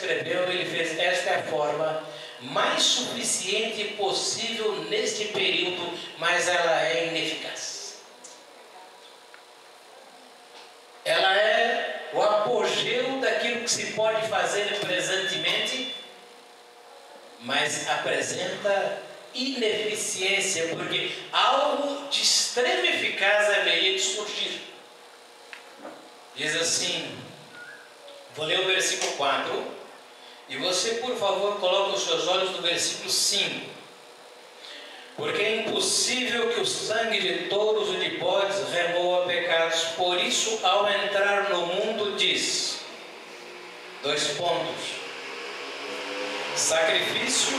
escreveu, ele fez: esta é a forma mais suficiente possível neste período, mas ela é ineficaz. Ela é o apogeu daquilo que se pode fazer presentemente, mas apresenta ineficiência, porque algo de extrema eficácia haveria de surgir. Diz assim, vou ler o versículo 4, e você, por favor, coloque os seus olhos no versículo 5. Porque é impossível que o sangue de touros e de bodes remova pecados, por isso, ao entrar no mundo, diz, : sacrifício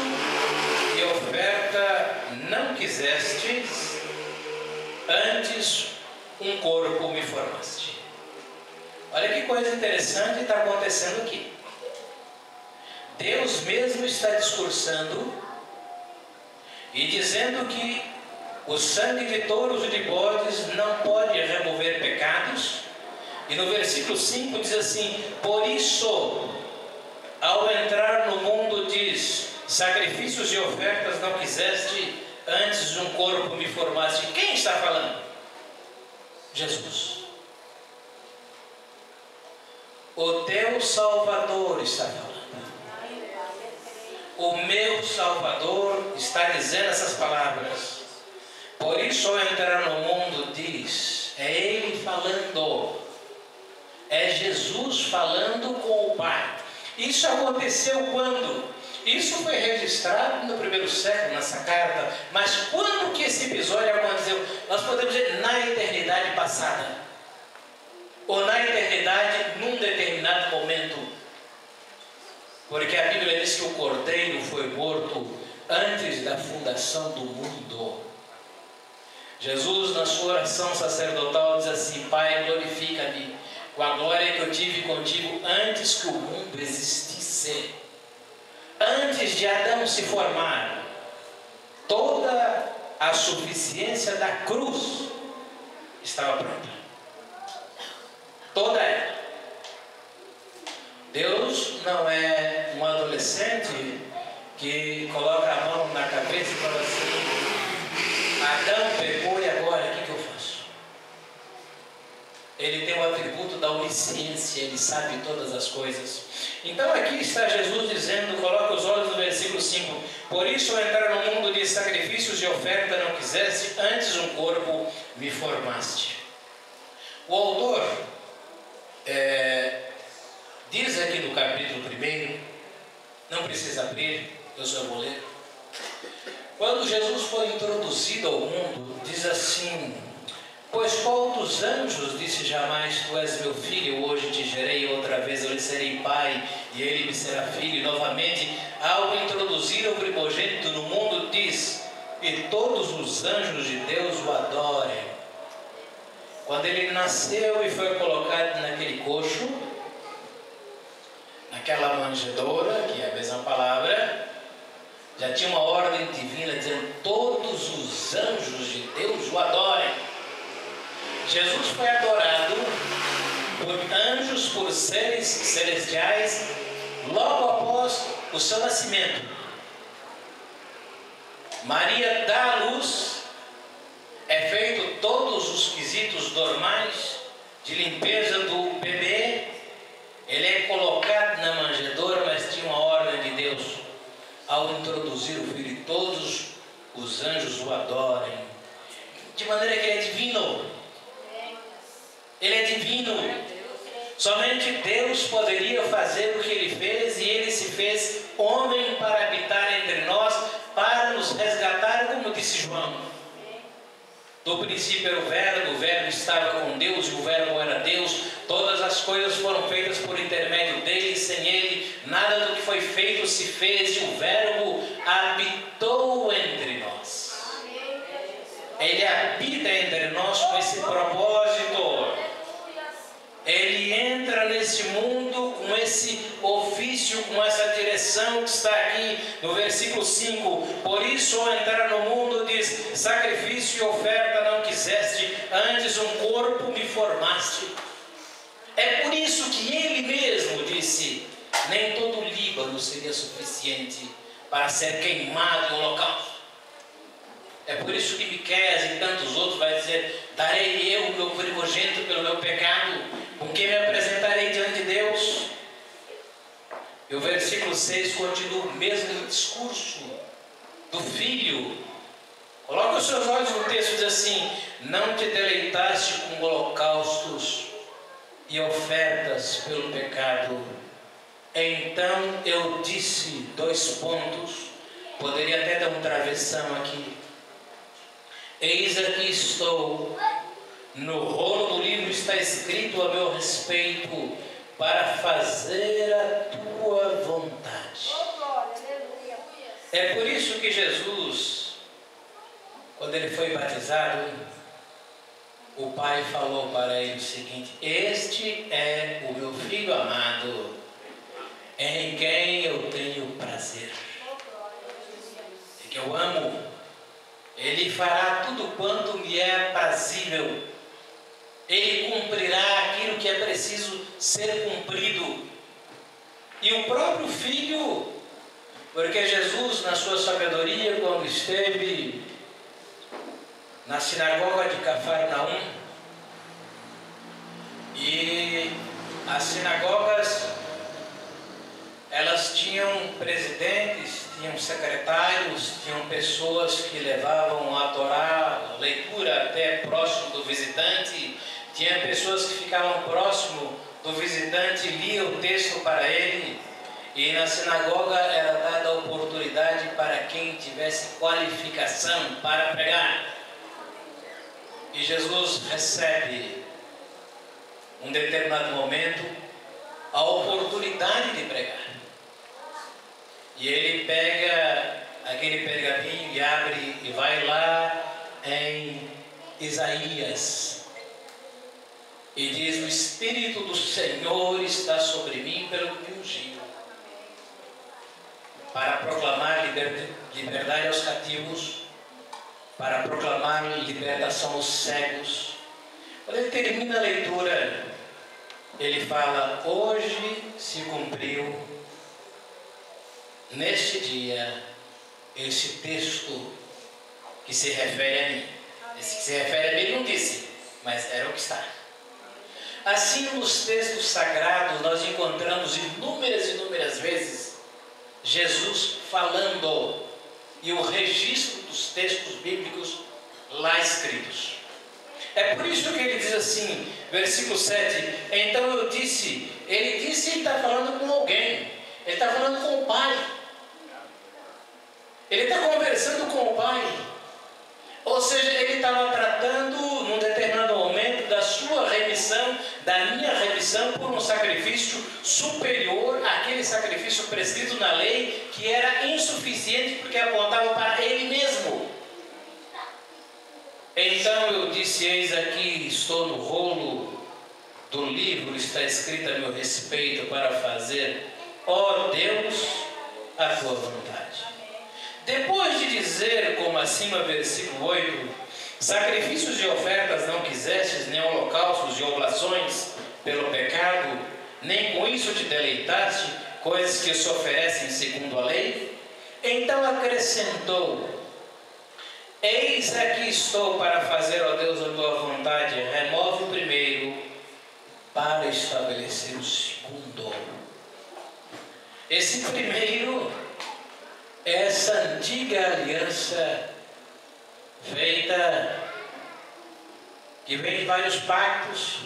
e oferta não quisestes, antes um corpo me formaste. Olha que coisa interessante está acontecendo aqui. Deus mesmo está discursando e dizendo que o sangue de touros e de bodes não pode remover pecados. E no versículo 5 diz assim: por isso, ao entrar no mundo, diz, sacrifícios e ofertas não quiseste, antes um corpo me formaste. Quem está falando? Jesus. O teu Salvador está falando. O meu Salvador está dizendo essas palavras. Por isso, ao entrar no mundo, diz, é Ele falando. É Jesus falando com o Pai. Isso aconteceu quando? Isso foi registrado no primeiro século, nessa carta. Mas quando que esse episódio aconteceu? Nós podemos dizer na eternidade passada. Ou na eternidade, num determinado momento. Porque a Bíblia diz que o Cordeiro foi morto antes da fundação do mundo. Jesus, na sua oração sacerdotal, diz assim: Pai, glorifica-me com a glória que eu tive contigo antes que o mundo existisse. Antes de Adão se formar, toda a suficiência da cruz estava pronta. Toda ela. Deus não é um adolescente que coloca a mão na cabeça e fala assim: Adão pecou e agora o que eu faço? Ele tem o atributo da onisciência, ele sabe todas as coisas. Então aqui está Jesus dizendo, coloca os olhos no versículo 5: por isso, ao entrar no mundo de sacrifícios e oferta não quiseste, antes um corpo me formaste. O autor diz aqui no capítulo 1, não precisa abrir, eu só vou ler. Quando Jesus foi introduzido ao mundo, diz assim: pois qual dos anjos disse jamais, tu és meu filho, hoje te gerei, outra vez eu lhe serei pai, e ele me será filho. E novamente, ao introduzir o primogênito no mundo, diz, e todos os anjos de Deus o adorem. Quando ele nasceu e foi colocado naquele coxo, naquela manjedoura, que é a mesma palavra, já tinha uma ordem divina dizendo, todos os anjos de Deus o adorem. Jesus foi adorado por anjos, por seres celestiais, logo após o seu nascimento. Maria dá à luz, é feito todos os quesitos normais de limpeza do bebê, ele é colocado na manjedoura, mas tinha uma ordem de Deus, ao introduzir o filho, todos os anjos o adorem, de maneira que ele é divino. Ele é divino. Somente Deus poderia fazer o que Ele fez, e Ele se fez homem para habitar entre nós, para nos resgatar, como disse João. Do princípio era o Verbo estava com Deus, e o Verbo era Deus. Todas as coisas foram feitas por intermédio dEle, sem Ele nada do que foi feito se fez, e o Verbo habitou entre nós. Ele habita entre nós com esse propósito. Ele entra nesse mundo com esse ofício, com essa direção que está aqui no versículo 5. Por isso, ao entrar no mundo, diz, sacrifício e oferta não quiseste, antes um corpo me formaste. É por isso que ele mesmo disse, nem todo ímpar não seria suficiente para ser queimado em holocausto. É por isso que Miqueias e tantos outros vai dizer: darei eu o meu primogênito pelo meu pecado, com quem me apresentarei diante de Deus. E o versículo 6 continua o mesmo discurso do filho. Coloca os seus olhos no texto e diz assim: não te deleitaste com holocaustos e ofertas pelo pecado. Então eu disse, poderia até dar um travessão aqui: eis aqui estou, no rolo do livro está escrito a meu respeito, para fazer a tua vontade. É por isso que Jesus, quando ele foi batizado, o Pai falou para ele o seguinte: este é o meu Filho amado, em quem eu tenho prazer, e que eu amo. Ele fará tudo quanto me é aprazível. Ele cumprirá aquilo que é preciso ser cumprido. E o próprio Filho, porque Jesus, na sua sabedoria, quando esteve na sinagoga de Cafarnaum, e as sinagogas, elas tinham presidentes, tinham secretários, tinham pessoas que levavam a Torá, a leitura até próximo do visitante, tinha pessoas que ficavam próximo do visitante e liam o texto para ele, e na sinagoga era dada a oportunidade para quem tivesse qualificação para pregar. E Jesus recebe, um determinado momento, a oportunidade de pregar. E ele pega aquele pergaminho e abre e vai lá em Isaías. E diz: o Espírito do Senhor está sobre mim pelo que me ungiu, para proclamar liberdade aos cativos, para proclamar libertação aos cegos. Quando ele termina a leitura, ele fala: hoje se cumpriu, neste dia, esse texto que se refere a mim. Esse que se refere a mim ele não disse, mas era o que está. Assim, nos textos sagrados, nós encontramos inúmeras vezes Jesus falando, e o registro dos textos bíblicos lá escritos. É por isso que ele diz assim, versículo 7, então eu disse, ele está falando com alguém, ele está falando com o Pai, ele está conversando com o Pai, ou seja, ele estava tratando num determinado momento da sua remissão, da minha remissão, por um sacrifício superior àquele sacrifício prescrito na lei, que era insuficiente porque apontava para ele mesmo. Então eu disse, eis aqui estou no rolo do livro, está escrito a meu respeito, para fazer, ó Deus, a tua vontade. Depois de dizer, como acima, versículo 8, sacrifícios e ofertas não quisestes, nem holocaustos e oblações pelo pecado, nem com isso te deleitaste, coisas que se oferecem segundo a lei, então acrescentou, eis aqui estou para fazer, ó Deus, a tua vontade. Remove o primeiro para estabelecer o segundo. Esse primeiro é essa antiga aliança feita, que vem de vários pactos,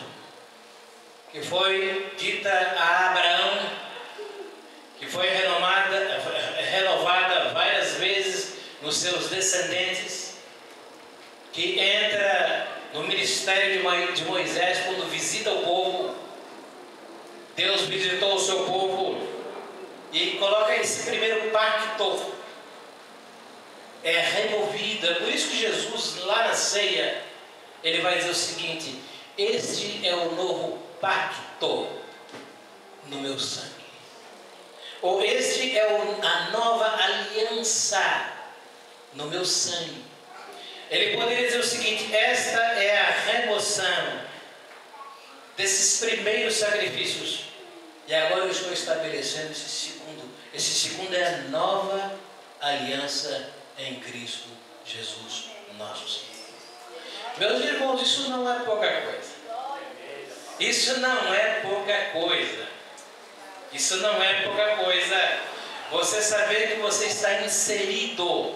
que foi dita a Abraão, que foi renovada várias vezes nos seus descendentes, que entra no ministério de Moisés quando visita o povo. Deus visitou o seu povo e coloca esse primeiro pacto, é removida. Por isso que Jesus, lá na ceia, ele vai dizer o seguinte: este é o novo pacto no meu sangue, ou este é a nova aliança no meu sangue. Ele poderia dizer o seguinte: esta é a remoção desses primeiros sacrifícios, e agora eu estou estabelecendo Esse segundo é a nova aliança em Cristo Jesus, nosso Senhor. Meus irmãos, isso não é pouca coisa. Isso não é pouca coisa. Isso não é pouca coisa. Você saber que você está inserido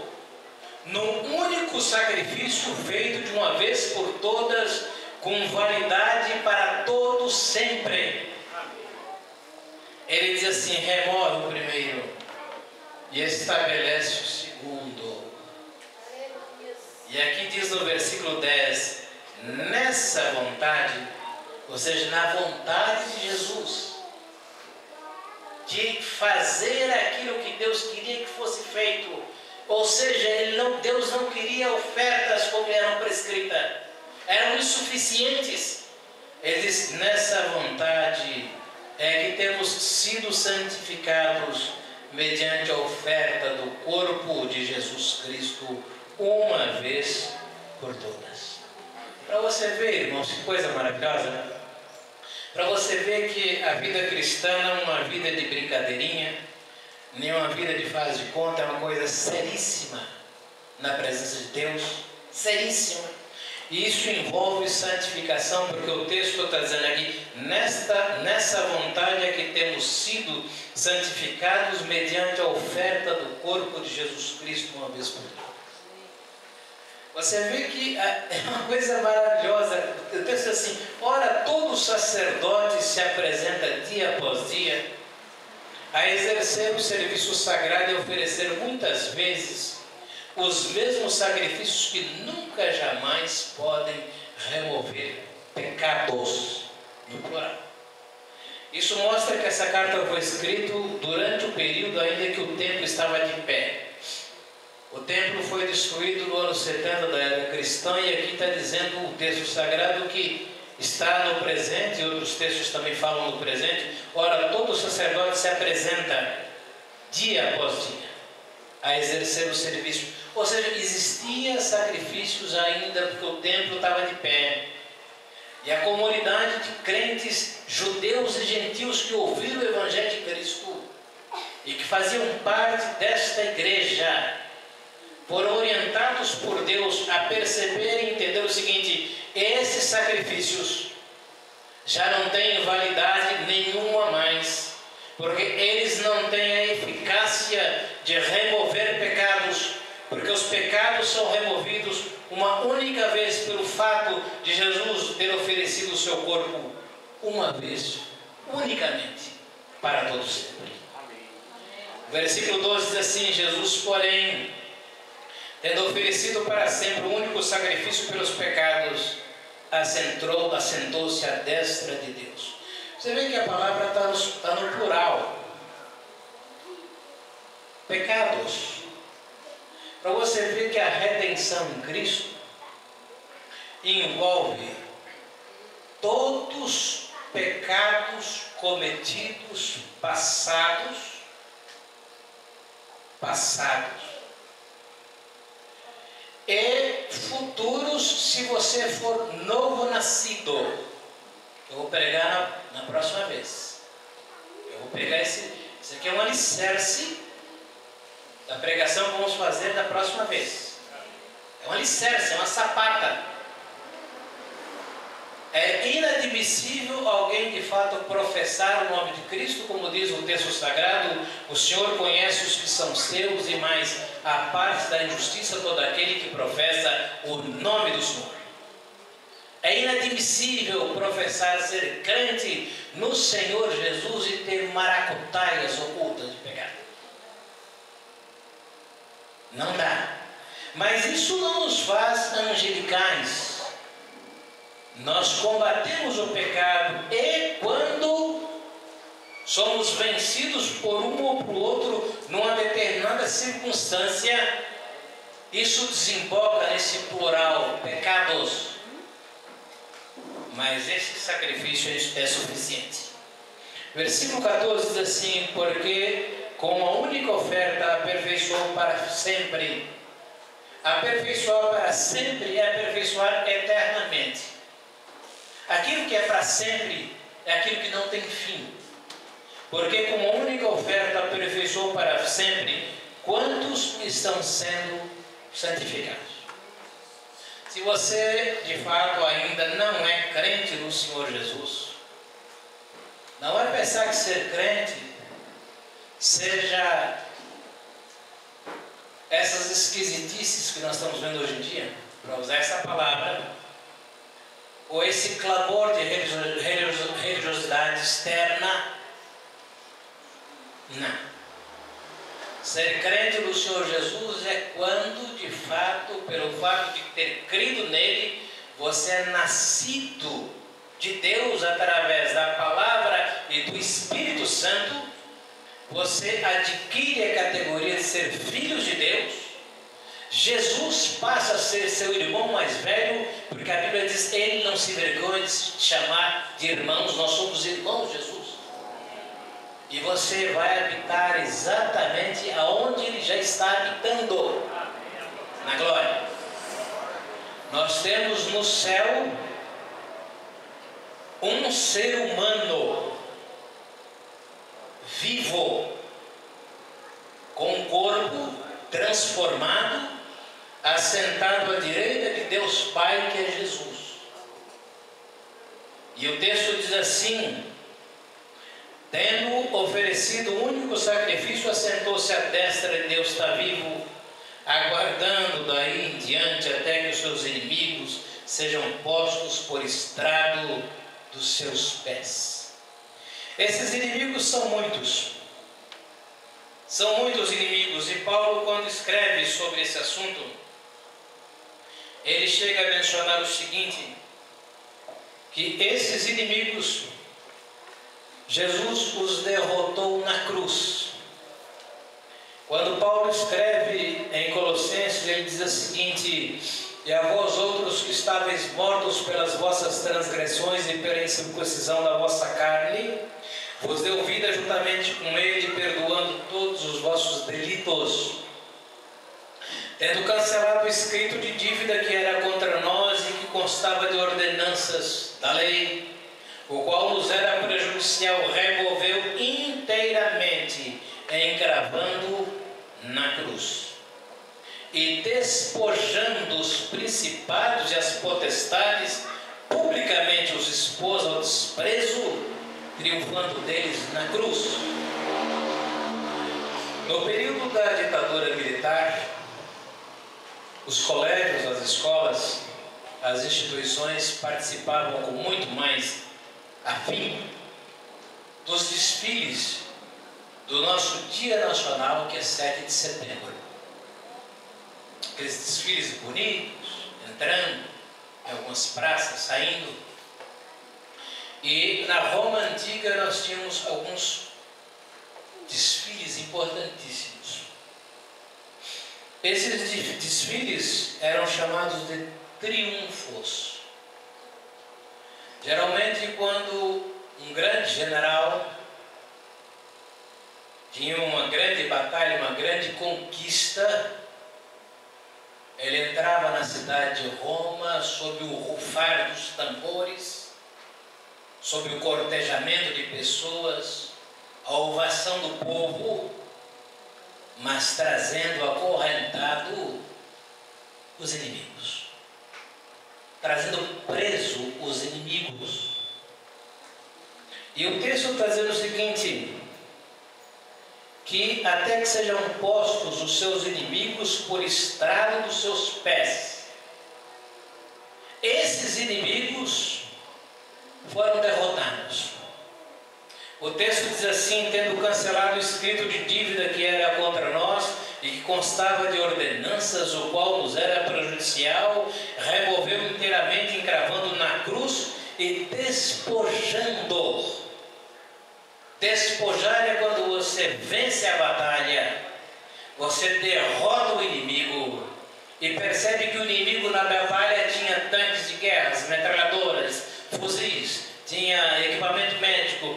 num único sacrifício feito de uma vez por todas, com validade para todos sempre. Ele diz assim: remove o primeiro e estabelece o segundo. E aqui diz no versículo 10, nessa vontade, ou seja, na vontade de Jesus, de fazer aquilo que Deus queria que fosse feito. Ou seja, Deus não queria ofertas como eram prescritas, eram insuficientes. Ele diz: nessa vontade é que temos sido santificados mediante a oferta do corpo de Jesus Cristo, uma vez por todas. Para você ver, irmãos, que coisa maravilhosa, né? Para você ver que a vida cristã não é uma vida de brincadeirinha, nem uma vida de faz de conta, é uma coisa seríssima na presença de Deus, seríssima. E isso envolve santificação, porque o texto está dizendo aqui, nessa vontade é que temos sido santificados mediante a oferta do corpo de Jesus Cristo uma vez por todas. Você vê que é uma coisa maravilhosa. O texto diz assim: ora, todo sacerdote se apresenta dia após dia a exercer o serviço sagrado e oferecer muitas vezes os mesmos sacrifícios que nunca jamais podem remover pecados, no plural. Isso mostra que essa carta foi escrita durante o período ainda que o templo estava de pé. O templo foi destruído no ano 70 da era cristã, e aqui está dizendo o texto sagrado que está no presente, e outros textos também falam no presente. Ora, todo sacerdote se apresenta dia após dia a exercer o serviço. Ou seja, existiam sacrifícios ainda porque o templo estava de pé. E a comunidade de crentes, judeus e gentios que ouviram o Evangelho de Cristo e que faziam parte desta igreja, foram orientados por Deus a perceber e entender o seguinte: esses sacrifícios já não têm validade nenhuma mais, porque eles não têm a eficácia de remover pecados, porque os pecados são removidos uma única vez pelo fato de Jesus ter oferecido o seu corpo uma vez, unicamente, para todos sempre. O versículo 12 diz assim: Jesus, porém, tendo oferecido para sempre o único sacrifício pelos pecados, assentou-se à destra de Deus. Você vê que a palavra está no plural. Pecados. Para você ver que a redenção em Cristo envolve todos os pecados cometidos passados e futuros, se você for novo nascido. Eu vou pregar na próxima vez. Eu vou pegar isso aqui é um alicerce da pregação que vamos fazer da próxima vez. É um alicerce, é uma sapata. É inadmissível alguém de fato professar o nome de Cristo, como diz o texto sagrado: o Senhor conhece os que são seus, e mais a parte da injustiça todo aquele que professa o nome do Senhor. É inadmissível professar ser crente no Senhor Jesus e ter maracutaias ocultas de pecado. Não dá. Mas isso não nos faz angelicais. Nós combatemos o pecado, e quando somos vencidos por um ou por outro numa determinada circunstância, isso desemboca nesse plural, pecados. Mas esse sacrifício é suficiente. Versículo 14 diz assim: porque com a única oferta aperfeiçoou para sempre. Aperfeiçoar para sempre é aperfeiçoar eternamente. Aquilo que é para sempre é aquilo que não tem fim. porque como única oferta aperfeiçoou para sempre quantos estão sendo santificados. Se você de fato ainda não é crente no Senhor Jesus, não é pensar que ser crente seja essas esquisitices que nós estamos vendo hoje em dia, para usar essa palavra, ou esse clamor de religiosidade externa. Não. Ser crente no Senhor Jesus é quando, de fato, pelo fato de ter crido nele, você é nascido de Deus através da palavra e do Espírito Santo. Você adquire a categoria de ser filhos de Deus. Jesus passa a ser seu irmão mais velho, porque a Bíblia diz: ele não se envergonha de se chamar de irmãos, nós somos irmãos de Jesus. E você vai habitar exatamente aonde ele já está habitando, na glória. Nós temos no céu um ser humano vivo, com um corpo transformado, assentado à direita de Deus Pai, que é Jesus. E o texto diz assim: tendo oferecido o único sacrifício, assentou-se à destra de Deus está vivo, aguardando daí em diante até que os seus inimigos sejam postos por estrado dos seus pés. Esses inimigos são muitos. São muitos inimigos, e Paulo, quando escreve sobre esse assunto, ele chega a mencionar o seguinte: que esses inimigos, Jesus os derrotou na cruz. Quando Paulo escreve em Colossenses, ele diz o seguinte: e a vós outros que estáveis mortos pelas vossas transgressões e pela incircuncisão da vossa carne, vos deu vida juntamente com ele, perdoando todos os vossos delitos, tendo cancelado o escrito de dívida que era contra nós e que constava de ordenanças da lei, o qual nos era prejudicial, removeu inteiramente, encravando na cruz, e despojando os principados e as potestades, publicamente os expôs ao desprezo, triunfando deles na cruz. No período da ditadura militar, os colégios, as escolas, as instituições participavam com muito mais afinco dos desfiles do nosso Dia Nacional, que é 7 de setembro. Aqueles desfiles bonitos, entrando em algumas praças, saindo. E na Roma Antiga nós tínhamos alguns desfiles importantíssimos. Esses desfiles eram chamados de triunfos. Geralmente, quando um grande general tinha uma grande batalha, uma grande conquista, ele entrava na cidade de Roma sob o rufar dos tambores, sob o cortejamento de pessoas, a ovação do povo, mas trazendo acorrentado os inimigos, trazendo preso os inimigos. E o texto está dizendo o seguinte: que até que sejam postos os seus inimigos por estrado dos seus pés. Esses inimigos foram derrotados. O texto diz assim: tendo cancelado o escrito de dívida que era contra nós e que constava de ordenanças, o qual nos era prejudicial, removeu inteiramente, encravando na cruz e despojando. Despojar é quando você vence a batalha, você derrota o inimigo e percebe que o inimigo na batalha tinha tanques de guerra, metralhadoras, fuzis, tinha equipamento médico,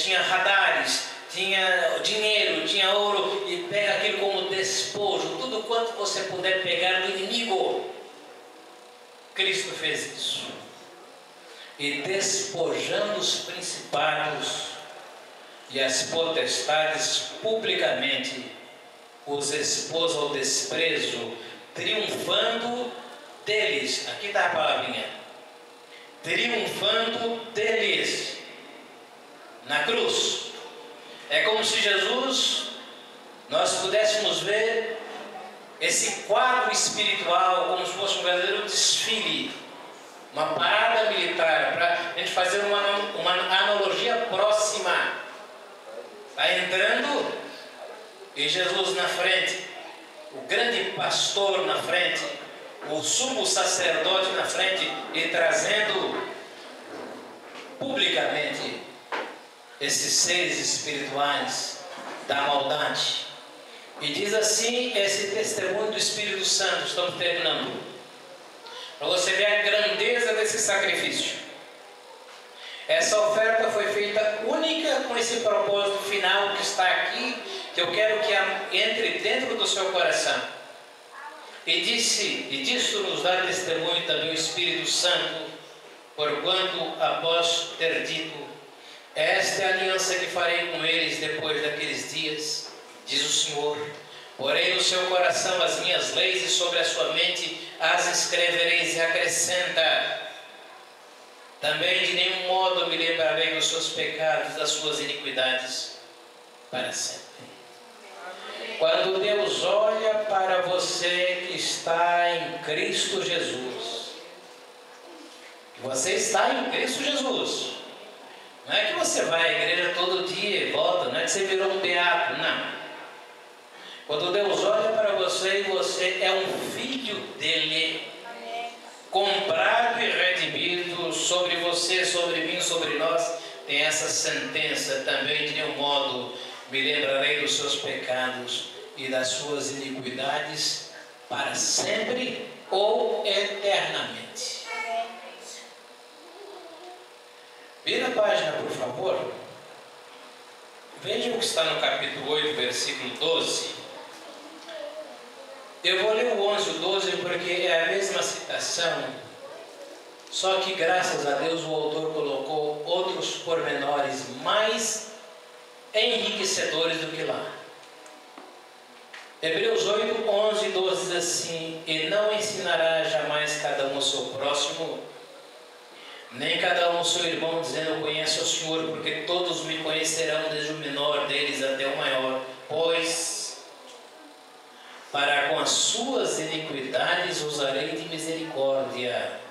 tinha radares, tinha dinheiro, tinha ouro, e pega aquilo como despojo, tudo quanto você puder pegar do inimigo. Cristo fez isso. E despojando os principados e as potestades publicamente os expôs ao desprezo, triunfando deles. Aqui está a palavrinha. Triunfando deles na cruz. É como se Jesus, nós pudéssemos ver esse quadro espiritual como se fosse um verdadeiro desfile, uma parada militar, para a gente fazer uma analogia próxima. Está entrando e Jesus na frente, o grande pastor na frente, o sumo sacerdote na frente, e trazendo publicamente esses seres espirituais da maldade. E diz assim esse testemunho do Espírito Santo, estamos terminando, para você ver a grandeza desse sacrifício. Essa oferta foi feita única com esse propósito final que está aqui, que eu quero que entre dentro do seu coração. E disso nos dá testemunho também o Espírito Santo, porquanto após ter dito: esta é a aliança que farei com eles depois daqueles dias, diz o Senhor. Porém no seu coração as minhas leis, e sobre a sua mente as escrevereis. E acrescenta: também de nenhum modo me lembrarei dos seus pecados, das suas iniquidades, para sempre. Quando Deus olha para você que está em Cristo Jesus, você está em Cristo Jesus, não é que você vai à igreja todo dia e volta, não é que você virou um beato, não. Quando Deus olha para você e você é um filho dele, comprado e redimido, sobre você, sobre mim, sobre nós, tem essa sentença: também de nenhum modo me lembrarei dos seus pecados e das suas iniquidades para sempre ou eternamente. Vira a página, por favor. Veja o que está no capítulo 8, versículo 12. Eu vou ler o 11 e o 12 porque é a mesma citação, só que graças a Deus o autor colocou outros pormenores mais enriquecedores do que lá. Hebreus 8, 11 e 12 diz assim: e não ensinará jamais cada um ao seu próximo, nem cada um ao seu irmão, dizendo: conhece o Senhor, porque todos me conhecerão, desde o menor deles até o maior, pois para com as suas iniquidades usarei de misericórdia,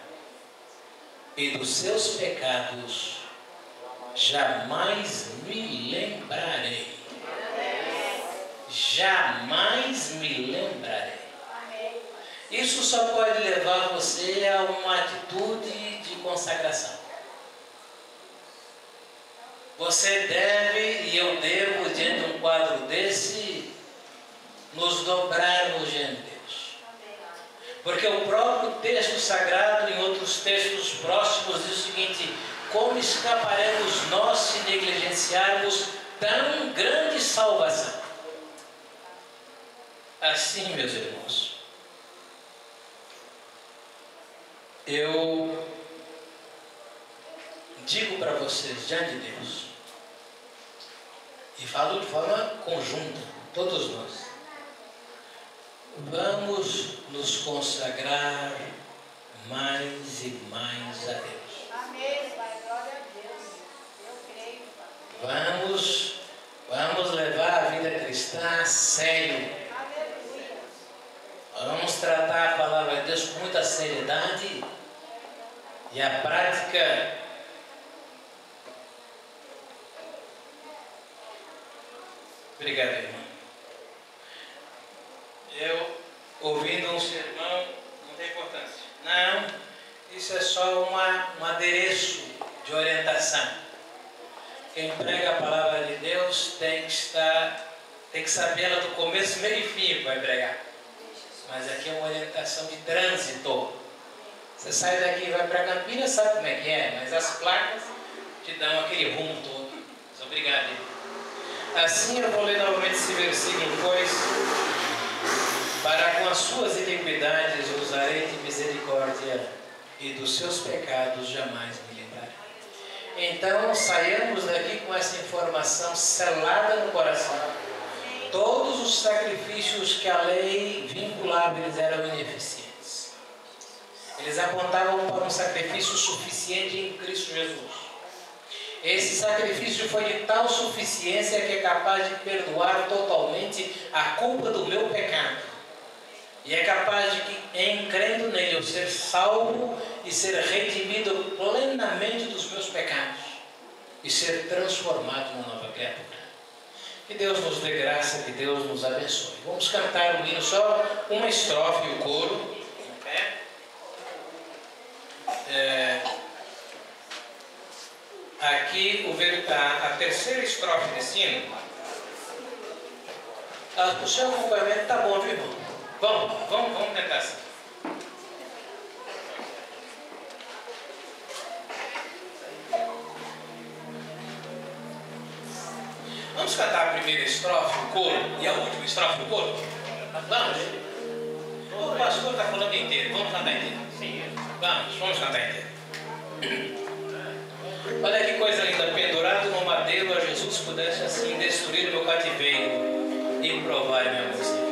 e dos seus pecados jamais me lembrarei. Jamais me lembrarei. Isso só pode levar você a uma atitude de consagração. Você deve, e eu devo, diante de um quadro desse, nos dobrarmos diante de Deus. Porque o próprio texto sagrado, em outros textos próximos, diz o seguinte: como escaparemos nós se negligenciarmos tão grande salvação? Assim, meus irmãos, eu digo para vocês, diante de Deus, e falo de forma conjunta, todos nós, vamos nos consagrar mais e mais a Deus. Amém, Pai, glória a Deus. Eu creio, Pai. Vamos levar a vida cristã a sério. Vamos tratar a palavra de Deus com muita seriedade, e a prática obrigado, irmão. Eu ouvindo um sermão não tem importância. Não, isso é só um adereço de orientação. Quem prega a palavra de Deus tem que saber ela do começo, meio e fim que vai pregar. Mas aqui é uma orientação de trânsito. Você sai daqui e vai para Campinas, sabe como é que é, mas as placas te dão aquele rumo todo. Mas obrigado. Assim eu vou ler novamente esse versículo: pois para com as suas iniquidades usarei de misericórdia, e dos seus pecados jamais me lembrarei. Então saiamos daqui com essa informação selada no coração. Todos os sacrifícios que a lei vinculava, eles eram ineficientes. Eles apontavam para um sacrifício suficiente em Cristo Jesus. Esse sacrifício foi de tal suficiência que é capaz de perdoar totalmente a culpa do meu pecado. E é capaz de que, em crendo nele, eu ser salvo e ser redimido plenamente dos meus pecados. E ser transformado numa nova criatura. Que Deus nos dê graça, que Deus nos abençoe. Vamos cantar o hino, só uma estrofe e o coro. Aqui a terceira estrofe desse hino. O seu acompanhamento está bom, viu, irmão? Vamos tentar assim. Vamos cantar a primeira estrofe, o coro, e a última estrofe, o coro? Vamos? O pastor está falando inteiro, vamos cantar inteiro? Sim. Vamos cantar inteiro. Olha que coisa linda, pendurado no madeiro, a Jesus pudesse assim destruir o meu cativeiro e provar minha amor sem fim.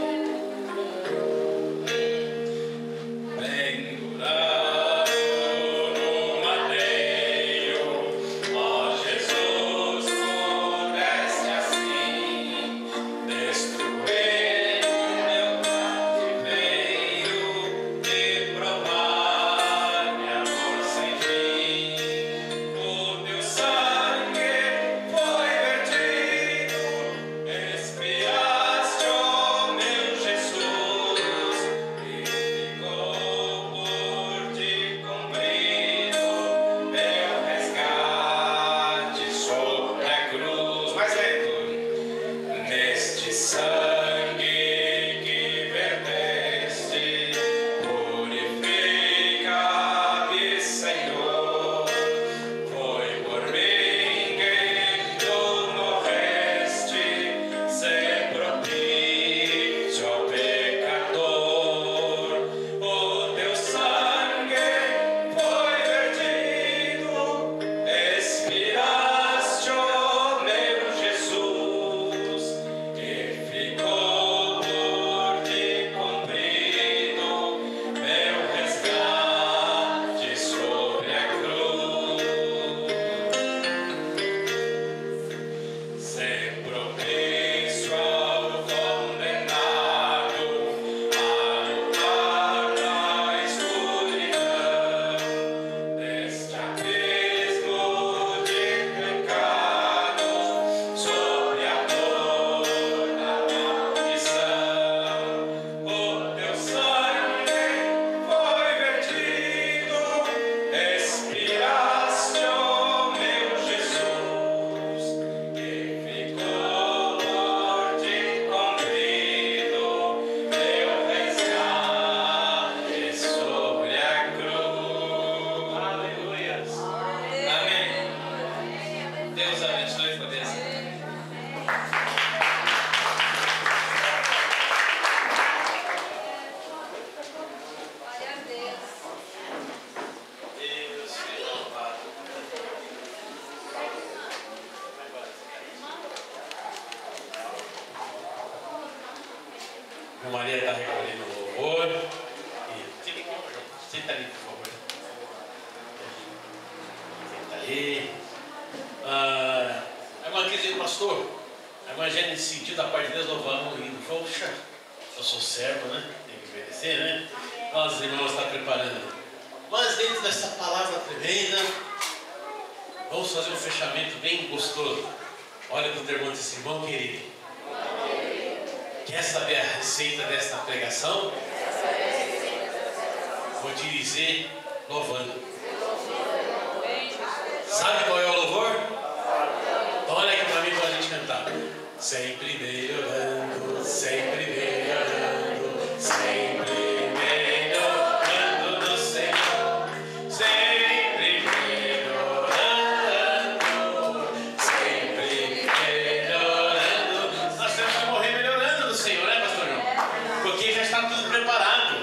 A Maria está recolhendo o louvor. Senta ali, por favor. Senta ali. A irmã quer dizer, pastor, a irmã já nesse sentido da parte de Deus louvamos e poxa, eu sou servo, né? Tem que obedecer, né? Nós, irmãos, está preparando. Mas dentro dessa palavra tremenda, vamos fazer um fechamento bem gostoso. Olha para o teu irmão e diz assim, irmão querido, quer saber a receita desta pregação? Vou te dizer louvando. Sabe qual é o louvor? Então olha aqui para mim para a gente cantar. Sempre melhorando, sempre melhorando, sempre melhorando no Senhor. Sempre melhorando, sempre melhorando. Nós temos que morrer melhorando no Senhor, né, pastor João? Porque já está tudo preparado.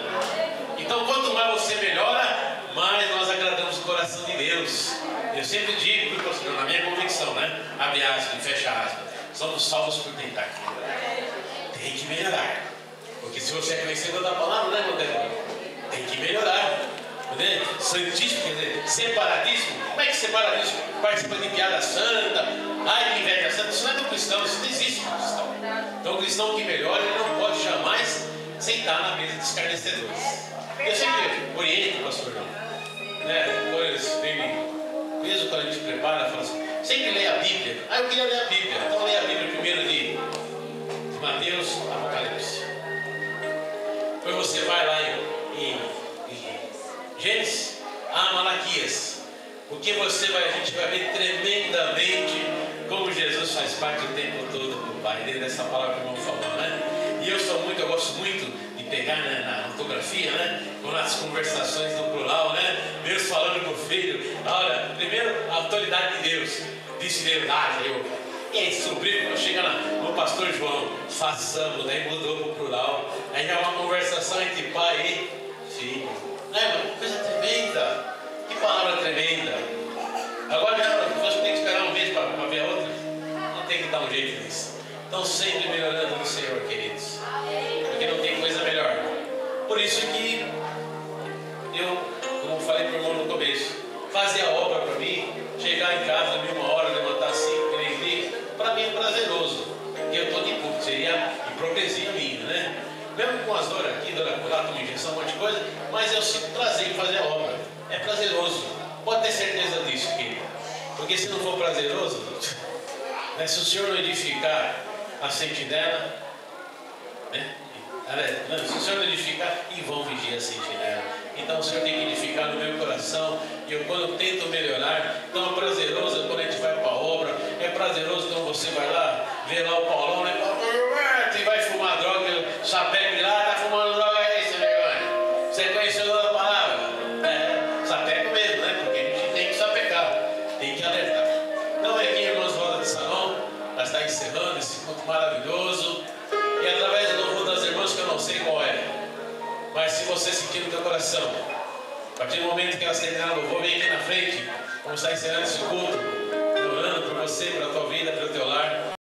Então quanto mais você melhora, mais nós agradamos o coração de Deus. Eu sempre digo, viu, pastor, na minha convicção, né? Abre aspas e fecha aspas. Somos salvos por tentar aqui. Tem que melhorar. Porque se você é conhecedor da palavra, né, Rodrigo? Tem que melhorar. Né? Santíssimo, quer dizer, separadíssimo. Como é que separadíssimo participa de piada santa? Ai, que inveja santa. Isso não é do cristão, isso não existe no cristão. Então, o cristão que melhora, ele não pode jamais sentar na mesa dos escarnecedores. Eu sempre oriento o pastor, não. Né? Mesmo quando a gente prepara, fala assim, sempre leia a Bíblia. Ah, eu queria ler a Bíblia. Então leia a Bíblia primeiro de Mateus, Apocalipse. Depois você vai lá em Gênesis, Malaquias. Porque a gente vai ver tremendamente como Jesus faz parte o tempo todo com o Pai, dentro dessa palavra que o irmão falou, né? E eu gosto muito de pegar, né, na ortografia, né? Ou nas conversações no plural, né? Deus falando com o filho. Olha, primeiro, a autoridade de Deus. Disse Deus, e aí, sobrinho, quando chega no pastor João, façamos, daí mudou para o plural. Aí é uma conversação entre pai e filho. Uma coisa tremenda. Que palavra tremenda. Agora você tem que esperar um mês para ver a outra. Não tem que dar um jeito nisso. Então sempre melhorando no Senhor, queridos. Porque não tem coisa melhor. Por isso que eu, como falei para o irmão no começo, fazer a obra para mim, chegar em casa, 1 hora, levantar 5, 3 dias, para mim é prazeroso. Porque eu estou de público, seria hipocrisia minha, né? Mesmo com as dores aqui, dor acolá, com injeção, um monte de coisa, mas eu sinto prazer em fazer a obra. É prazeroso. Pode ter certeza disso, querido. Porque se não for prazeroso, né, se o Senhor não edificar a sentinela, né? Se o Senhor não edificar, em vão vigia a sentinela. Então o Senhor tem que edificar no meu coração. E eu, quando tento melhorar, então é prazeroso quando a gente vai para a obra. É prazeroso quando você vai lá, vê lá o Paulão, né? E vai fumar droga, sapeca de lá, tá fumando droga aí, seu negócio. Você conheceu a palavra? Sapeca mesmo, né? Porque a gente tem que sapecar, tem que alertar. Então é aqui, irmãos, roda de salão, nós está encerrando esse culto maravilhoso. E através do louvor das irmãs, que eu não sei qual é, mas se você sentir no teu coração, a partir do momento que elas terminarem o louvor, vem aqui na frente, vamos estar encerrando esse culto, orando por você, pela tua vida, pelo teu lar.